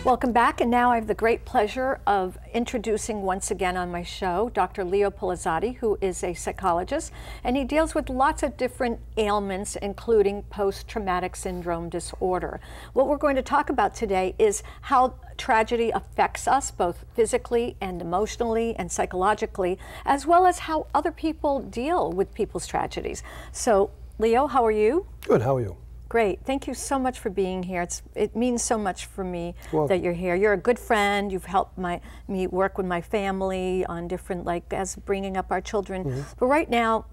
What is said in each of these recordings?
Welcome back, and now I have the great pleasure of introducing once again on my show Dr. Leo Polizoti, who is a psychologist, and he deals with lots of different ailments, including post-traumatic syndrome disorder. What we're going to talk about today is how tragedy affects us both physically and emotionally and psychologically, as well as how other people deal with people's tragedies. So, Leo, how are you? Good, how are you? Great. Thank you so much for being here. It means so much for me that you're here. You're a good friend. You've helped me work with my family on different, as bringing up our children. But right now,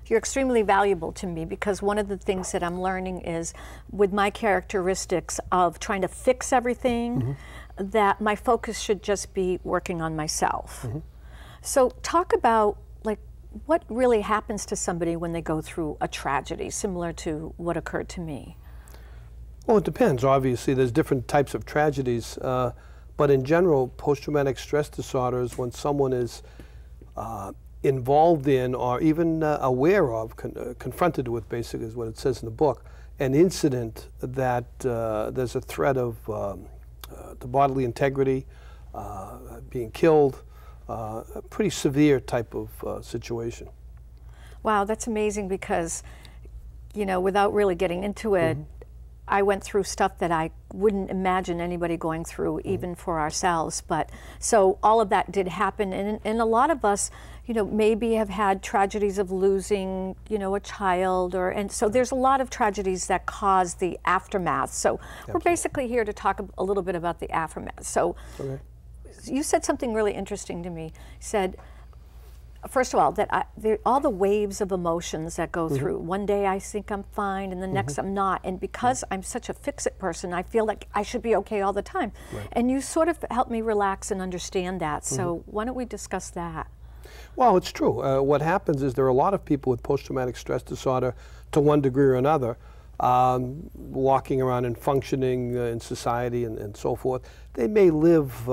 you're extremely valuable to me because one of the things that I'm learning is with my characteristics of trying to fix everything, that my focus should just be working on myself. So talk about what really happens to somebody when they go through a tragedy, similar to what occurred to me? Well, it depends. Obviously, there's different types of tragedies, but in general, post-traumatic stress disorders, when someone is involved in or even aware of, confronted with, basically is what it says in the book, an incident that there's a threat of the bodily integrity, being killed, a pretty severe type of situation. Wow, that's amazing because, without really getting into it, I went through stuff that I wouldn't imagine anybody going through, even for ourselves. But so all of that did happen, and a lot of us, maybe have had tragedies of losing, a child, and so there's a lot of tragedies that cause the aftermath. So we're basically here to talk a little bit about the aftermath. So. You said something really interesting to me. You said, first of all, that all the waves of emotions that go through. One day I think I'm fine, and the next I'm not. And because I'm such a fix-it person, I feel like I should be okay all the time. And you sort of helped me relax and understand that. So why don't we discuss that? Well, it's true. What happens is there are a lot of people with post-traumatic stress disorder, to one degree or another, walking around and functioning in society and so forth. They may live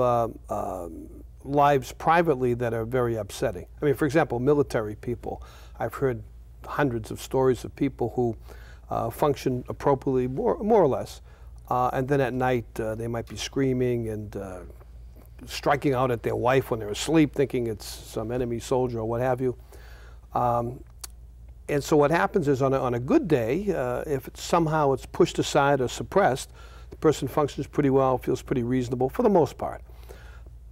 lives privately that are very upsetting. I mean, for example, military people. I've heard hundreds of stories of people who function appropriately, more or less, and then at night they might be screaming and striking out at their wife when they're asleep, thinking it's some enemy soldier or what have you. And so what happens is on a good day, if somehow it's pushed aside or suppressed, the person functions pretty well, feels pretty reasonable for the most part.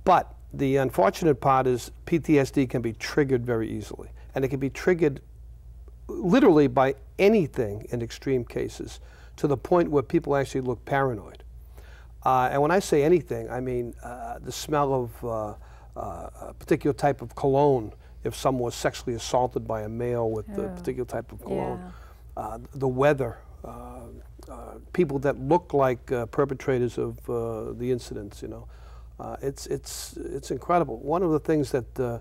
But the unfortunate part is PTSD can be triggered very easily. And it can be triggered literally by anything in extreme cases, to the point where people actually look paranoid. And when I say anything, I mean the smell of a particular type of cologne, if someone was sexually assaulted by a male with a particular type of cologne. The weather, people that look like perpetrators of the incidents, it's incredible. One of the things that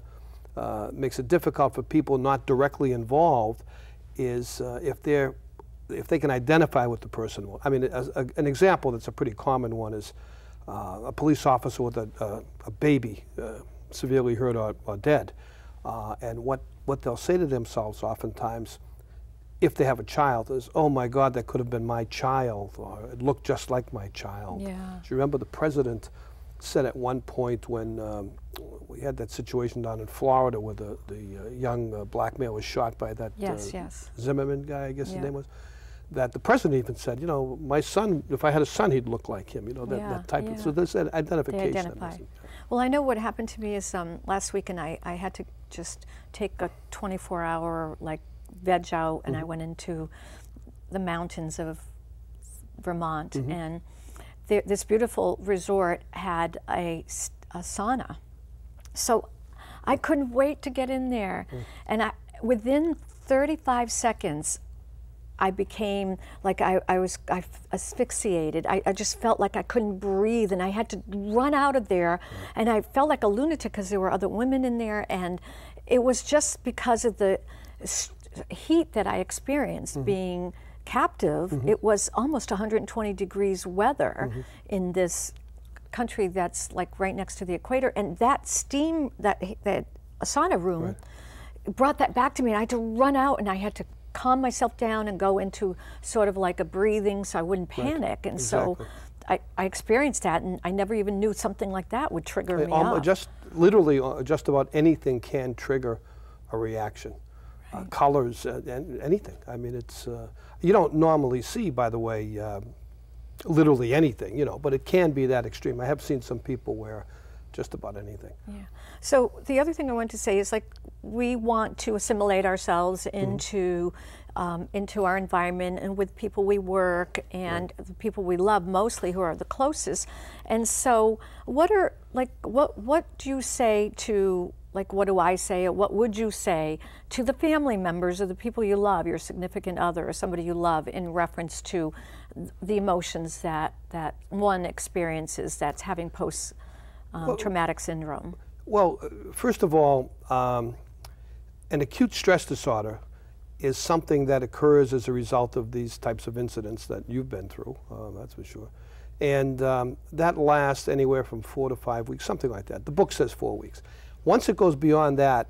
makes it difficult for people not directly involved is if they can identify with the person. I mean, an example that's a pretty common one is a police officer with a baby severely hurt or dead. And what they'll say to themselves oftentimes, if they have a child, is, oh my God, that could have been my child, or it looked just like my child. Do you remember the president said at one point when we had that situation down in Florida where the young black male was shot by that Zimmerman guy, I guess his name was, that the president even said, my son, if I had a son, he'd look like him, that type of, so there's that identification. They identify. Well, I know what happened to me is last week, and I had to just take a 24-hour veg out, and I went into the mountains of Vermont, and this beautiful resort had a sauna. So I couldn't wait to get in there, and within 35 seconds, I became I was asphyxiated. I just felt like I couldn't breathe, and I had to run out of there. And I felt like a lunatic because there were other women in there, and it was just because of the heat that I experienced being captive. It was almost 120 degrees weather in this country that's right next to the equator, and that steam, that sauna room, brought that back to me, and I had to run out, and I had to calm myself down and go into sort of like a breathing so I wouldn't panic. And so I experienced that, and I never even knew something like that would trigger me up. Just literally, just about anything can trigger a reaction. Right. Colors, and anything. I mean, it's you don't normally see, by the way, literally anything, you know, but it can be that extreme. I have seen some people where just about anything. Yeah. So the other thing I want to say is, like, we want to assimilate ourselves into into our environment and with people we work and the people we love mostly, who are the closest. And so what are, like, what do you say to, like, what do I say, or what would you say to the family members or the people you love, your significant other or somebody you love, in reference to the emotions that one experiences that's having post-traumatic syndrome? Well, first of all, an acute stress disorder is something that occurs as a result of these types of incidents that you've been through, that's for sure. And that lasts anywhere from 4 to 5 weeks, something like that. The book says 4 weeks. Once it goes beyond that,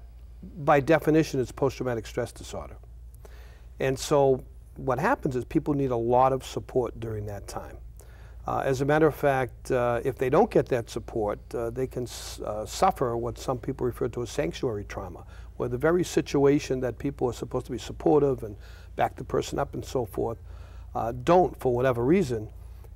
by definition, it's post-traumatic stress disorder. And so what happens is people need a lot of support during that time. As a matter of fact, if they don't get that support, they can suffer what some people refer to as sanctuary trauma, where the very situation that people are supposed to be supportive and back the person up and so forth, don't for whatever reason,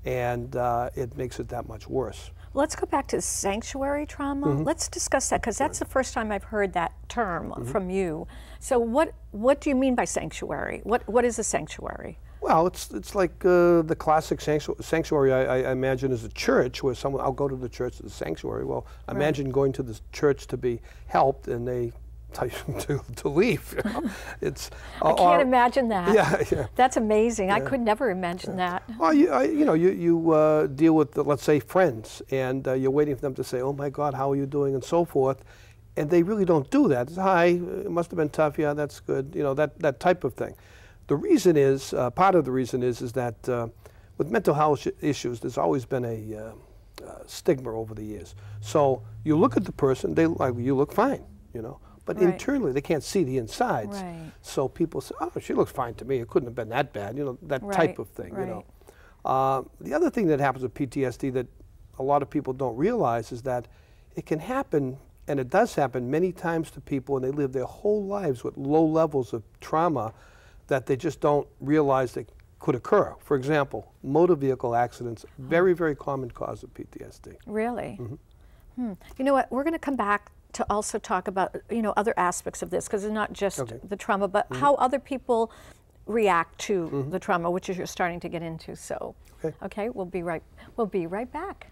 and it makes it that much worse. Let's go back to sanctuary trauma. Let's discuss that, because that's the first time I've heard that term from you. So what do you mean by sanctuary? What is a sanctuary? Well, it's like the classic sanctuary. I imagine is a church where someone, I'll go to the church, the sanctuary. Well, imagine going to the church to be helped, and they tell you to leave. You know? It's I can't imagine that. Yeah. That's amazing. I could never imagine that. Well, you deal with, let's say, friends, and you're waiting for them to say, "Oh my God, how are you doing?" and so forth, and they really don't do that. It's, "Hi, it must have been tough. Yeah, that's good." You know, that type of thing. The reason is, part of the reason is that with mental health issues, there's always been a stigma over the years. So you look at the person, they like, you look fine, you know. But internally, they can't see the insides. Right. So people say, "Oh, she looks fine to me. It couldn't have been that bad." You know, that type of thing, you know. The other thing that happens with PTSD that a lot of people don't realize is that it can happen, and it does happen many times to people, and they live their whole lives with low levels of trauma that they just don't realize that could occur. For example, motor vehicle accidents, very, very common cause of PTSD. Really? You know what, we're going to come back to also talk about, you know, other aspects of this, because it's not just the trauma, but how other people react to the trauma, which is you're starting to get into. So, okay, we'll be right back.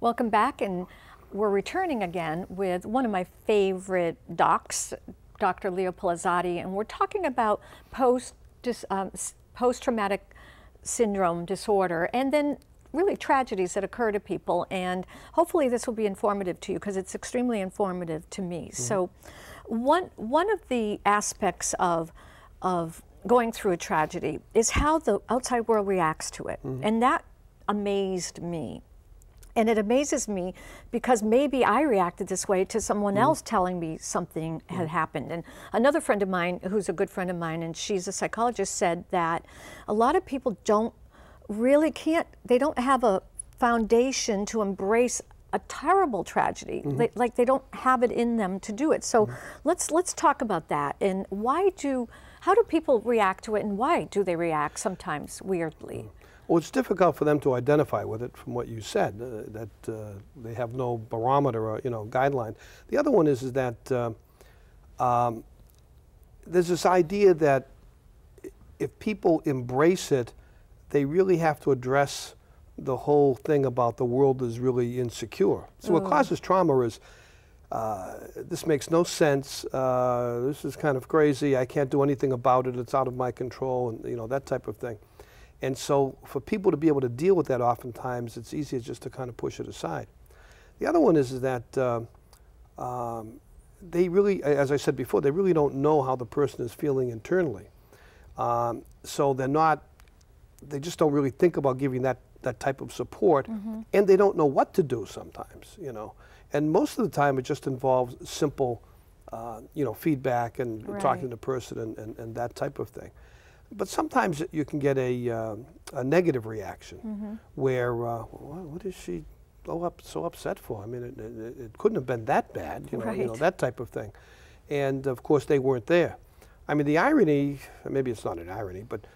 Welcome back, and we're returning again with one of my favorite docs, Dr. Leo Polizoti, and we're talking about post-traumatic syndrome disorder, and then really tragedies that occur to people. And hopefully this will be informative to you, because it's extremely informative to me. So one of the aspects of going through a tragedy is how the outside world reacts to it. And that amazed me. And it amazes me because maybe I reacted this way to someone else telling me something had happened. And another friend of mine, who's a good friend of mine, and she's a psychologist, said that a lot of people they don't have a foundation to embrace a terrible tragedy. They don't have it in them to do it. So let's talk about that. And how do people react to it, and why do they react sometimes weirdly? Well, it's difficult for them to identify with it, from what you said, that they have no barometer or, you know, guideline. The other one is that there's this idea that if people embrace it, they really have to address the whole thing about the world is really insecure. So what causes trauma is, this makes no sense, this is kind of crazy, I can't do anything about it, it's out of my control, and, you know, that type of thing. And so for people to be able to deal with that, oftentimes it's easier just to kind of push it aside. The other one is that they really, as I said before, they really don't know how the person is feeling internally. So they just don't really think about giving that type of support, and they don't know what to do sometimes, you know. And most of the time it just involves simple, you know, feedback and talking to the person and that type of thing. But sometimes you can get a negative reaction where, what is she so upset for? I mean, it couldn't have been that bad, you know, that type of thing. And of course, they weren't there. I mean, the irony, maybe it's not an irony, but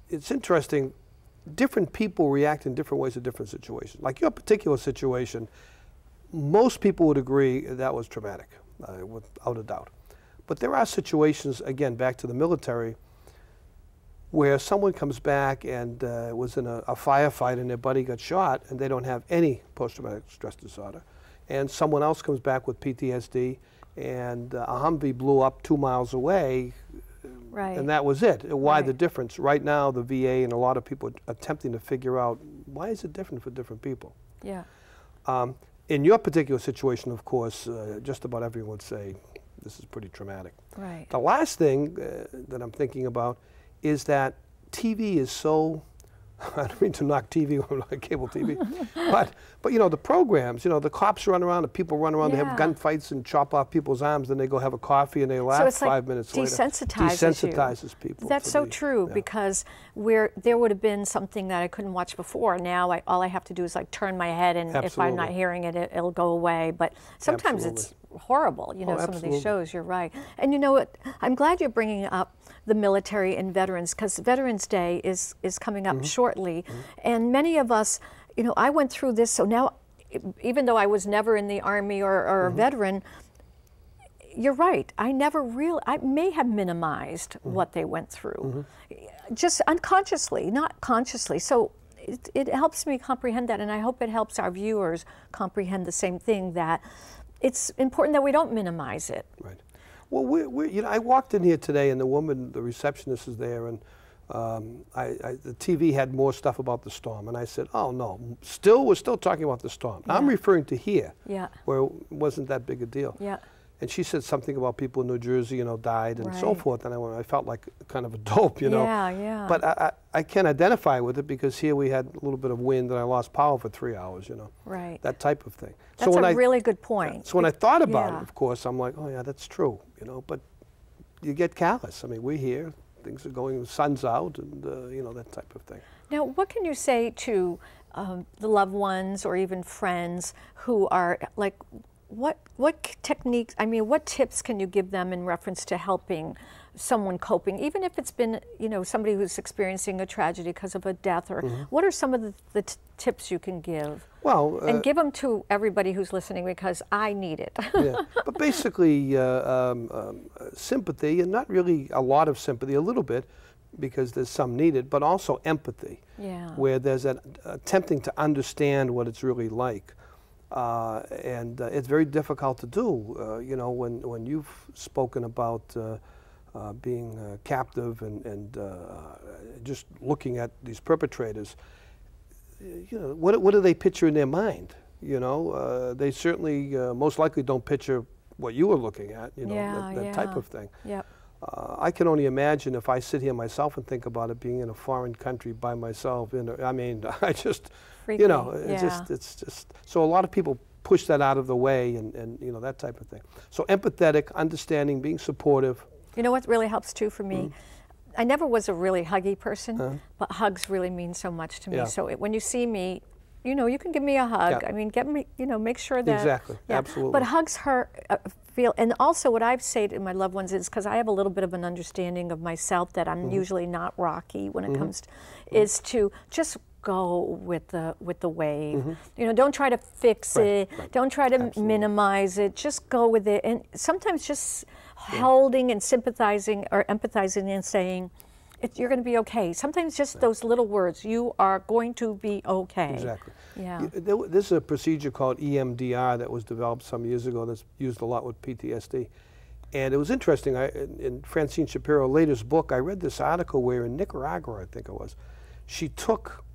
it's interesting. Different people react in different ways to different situations. Like your particular situation, most people would agree that was traumatic, without a doubt. But there are situations, again, back to the military, where someone comes back and was in a firefight and their buddy got shot and they don't have any post-traumatic stress disorder. And someone else comes back with PTSD and a Humvee blew up 2 miles away, and that was it. Why the difference? Right now, the VA and a lot of people are attempting to figure out, why is it different for different people? Yeah. In your particular situation, of course, just about everyone would say, this is pretty traumatic. Right. The last thing that I'm thinking about is that TV is so, I don't mean to knock TV on cable TV, but you know, the programs, you know, the cops run around, the people run around, they have gunfights and chop off people's arms, then they go have a coffee and they laugh. So it's 5 minutes later. Desensitizes people. That's so true, because there would have been something that I couldn't watch before. Now all I have to do is like turn my head, and if I'm not hearing it, it'll go away. But sometimes it's horrible, you know, some of these shows, you're right. And you know what, I'm glad you're bringing up the military and veterans, because Veterans Day is coming up shortly. And many of us, you know, I went through this, so now, even though I was never in the Army or a veteran, you're right, I may have minimized what they went through, just unconsciously, not consciously. So it helps me comprehend that, and I hope it helps our viewers comprehend the same thing, that it's important that we don't minimize it. Right. Well, you know, I walked in here today, and the woman, the receptionist, is there, and the TV had more stuff about the storm, and I said, "Oh no, we're still talking about the storm." I'm referring to here, where it wasn't that big a deal. Yeah. And she said something about people in New Jersey, you know, died and so forth, and I felt like kind of a dope, you know. Yeah, yeah. But I can identify with it, because here we had a little bit of wind and I lost power for 3 hours, you know. Right. That type of thing. That's a really good point. So when I thought about it, of course, I'm like, oh yeah, that's true, you know. But you get callous. I mean, we're here, things are going, the sun's out, and you know, that type of thing. Now, what can you say to the loved ones or even friends who are like, what techniques, I mean, what tips can you give them in reference to helping someone coping, even if it's been, you know, somebody who's experiencing a tragedy because of a death, or what are some of the tips you can give? Well, and give them to everybody who's listening, because I need it. But basically sympathy, and not really a lot of sympathy, a little bit, because there's some needed, but also empathy, where there's attempting to understand what it's really like. And it's very difficult to do, you know, when you've spoken about being captive and just looking at these perpetrators, you know, what do they picture in their mind? You know, they certainly most likely don't picture what you were looking at, you know, that type of thing. Yep. I can only imagine, if I sit here myself and think about it, being in a foreign country by myself. I mean, I just, freaky. You know, it's just, so a lot of people push that out of the way, and you know, that type of thing. So empathetic, understanding, being supportive. You know what really helps too for me? I never was a really huggy person, but hugs really mean so much to me. So when you see me, you know, you can give me a hug. I mean, get me, you know, make sure that. Absolutely. But hugs feel, and also what I've said to my loved ones is, because I have a little bit of an understanding of myself that I'm usually not rocky when it comes to, is to just go with the wave. You know, don't try to fix it. Don't try to minimize it. Just go with it. And sometimes just holding and sympathizing or empathizing and saying, you're going to be okay. Sometimes just those little words, you are going to be okay. Exactly. Yeah. There's a procedure called EMDR that was developed some years ago that's used a lot with PTSD. And it was interesting. In Francine Shapiro Later's book, I read this article where in Nicaragua, I think it was,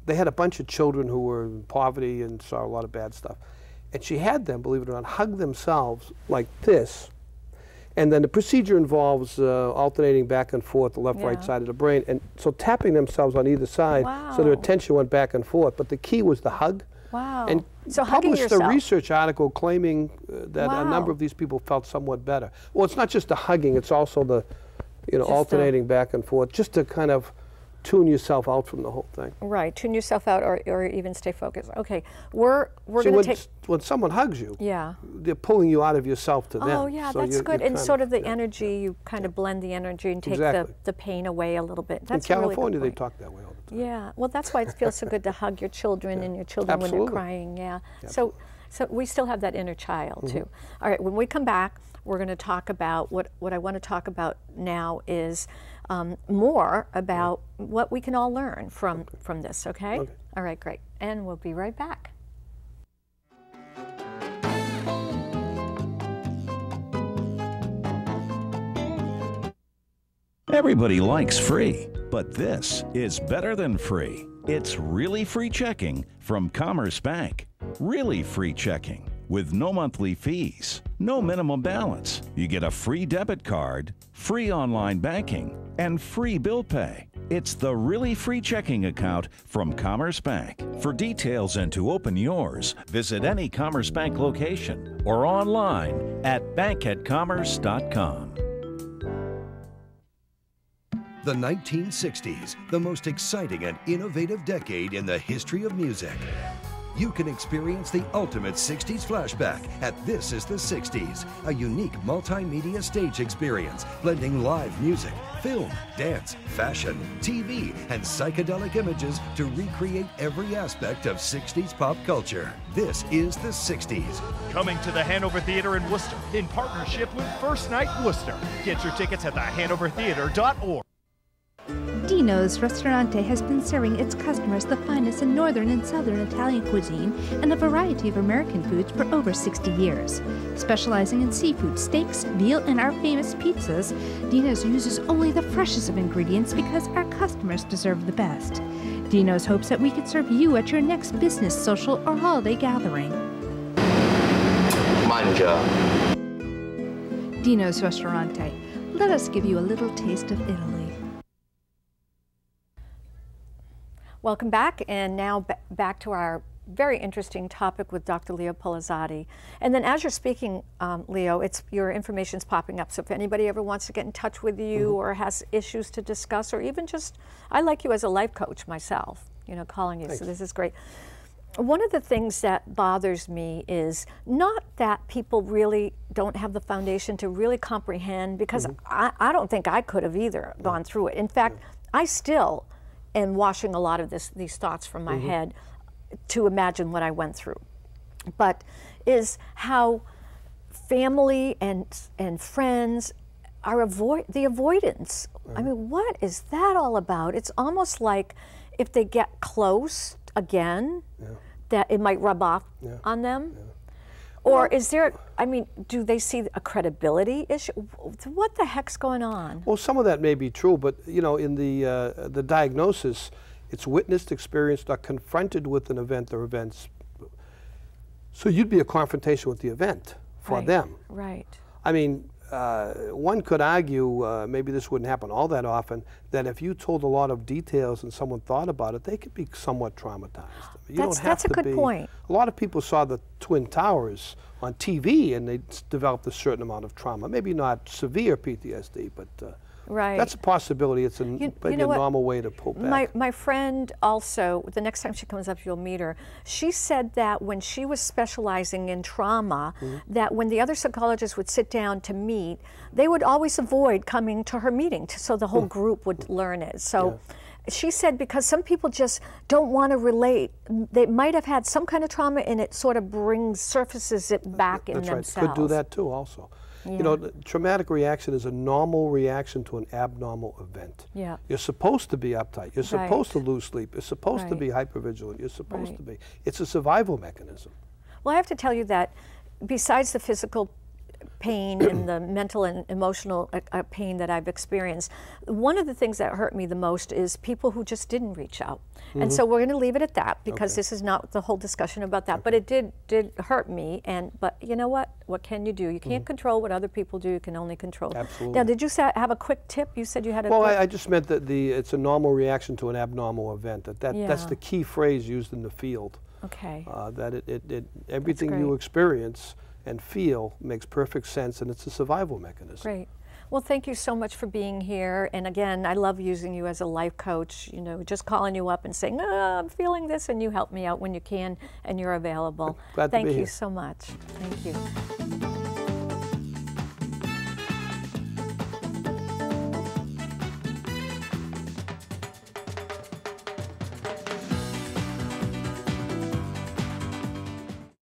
they had a bunch of children who were in poverty and saw a lot of bad stuff. And she had them, believe it or not, hug themselves like this. And then the procedure involves alternating back and forth the left, right side of the brain. And so tapping themselves on either side, so their attention went back and forth. But the key was the hug. Wow. And so published a research article claiming that a number of these people felt somewhat better. Well, it's not just the hugging, it's also you know, alternating back and forth, just to kind of tune yourself out from the whole thing. Right, tune yourself out, or even stay focused. Okay, we're going to take. When someone hugs you, yeah, they're pulling you out of yourself to them. Oh yeah, so that's good. And sort of the energy, you kind of blend the energy and take the pain away a little bit. That's in California, really they talk that way all the time. Yeah, well, that's why it feels so good to hug your children and your children when they're crying. Yeah. So we still have that inner child too. All right, when we come back, we're going to talk about what I want to talk about now is more about what we can all learn from this. Okay? All right, great. And we'll be right back. Everybody likes free, but this is better than free. It's really free checking from Commerce Bank. Really free checking with no monthly fees, no minimum balance. You get a free debit card, free online banking, and free bill pay. It's the Really Free Checking account from Commerce Bank. For details and to open yours, visit any Commerce Bank location or online at bankatcommerce.com. The 1960s, the most exciting and innovative decade in the history of music. You can experience the ultimate 60s flashback at This is the 60s, a unique multimedia stage experience blending live music, film, dance, fashion, TV, and psychedelic images to recreate every aspect of 60s pop culture. This is the 60s. Coming to the Hanover Theater in Worcester in partnership with First Night Worcester. Get your tickets at thehanovertheater.org. Dino's Ristorante has been serving its customers the finest in northern and southern Italian cuisine and a variety of American foods for over 60 years. Specializing in seafood, steaks, veal, and our famous pizzas, Dino's uses only the freshest of ingredients because our customers deserve the best. Dino's hopes that we can serve you at your next business, social, or holiday gathering. Mangia. Dino's Ristorante. Let us give you a little taste of Italy. Welcome back, and now back to our very interesting topic with Dr. Leo Polizoti. And then as you're speaking, Leo, your information's popping up. So if anybody ever wants to get in touch with you or has issues to discuss, or even just, I like you as a life coach myself, you know, calling you. Thanks. So this is great. One of the things that bothers me is not that people really don't have the foundation to really comprehend, because I don't think I could have either gone through it. In fact, I still am washing a lot of these thoughts from my head to imagine what I went through. But is how family and friends are the avoidance. I mean, what is that all about? It's almost like if they get close again, that it might rub off on them. Or is there, I mean, do they see a credibility issue? What the heck's going on? Well, some of that may be true, but you know, in the diagnosis, it's witnessed, experienced, or confronted with an event or events. So you'd be a confrontation with the event for them. Right. I mean, one could argue, maybe this wouldn't happen all that often, that if you told a lot of details and someone thought about it, they could be somewhat traumatized. That's a good point. A lot of people saw the Twin Towers on TV and they developed a certain amount of trauma. Maybe not severe PTSD, but that's a possibility. It's maybe a normal way to pull back. My friend also, the next time she comes up, you'll meet her, she said that when she was specializing in trauma, that when the other psychologists would sit down to meet, they would always avoid coming to her meeting so the whole group would learn it. So she said because some people just don't want to relate. They might have had some kind of trauma and it sort of surfaces it back in themselves. Could do that too also. You know, the traumatic reaction is a normal reaction to an abnormal event. You're supposed to be uptight. You're supposed to lose sleep. You're supposed to be hypervigilant. You're supposed to be. It's a survival mechanism. Well, I have to tell you that besides the physical pain and the mental and emotional pain that I've experienced, one of the things that hurt me the most is people who just didn't reach out. And so we're going to leave it at that, because this is not the whole discussion about that. But it did hurt me. But you know what? What can you do? You can't control what other people do. You can only control. Absolutely. Now, did you have a quick tip? You said you had a Well, I just meant that it's a normal reaction to an abnormal event. That's the key phrase used in the field. Okay. That everything you experience and feel makes perfect sense, and it's a survival mechanism. Great. Well, thank you so much for being here. And again, I love using you as a life coach, you know, just calling you up and saying, oh, I'm feeling this, and you help me out when you can, and you're available. Glad to be Thank you here. so much. Thank you.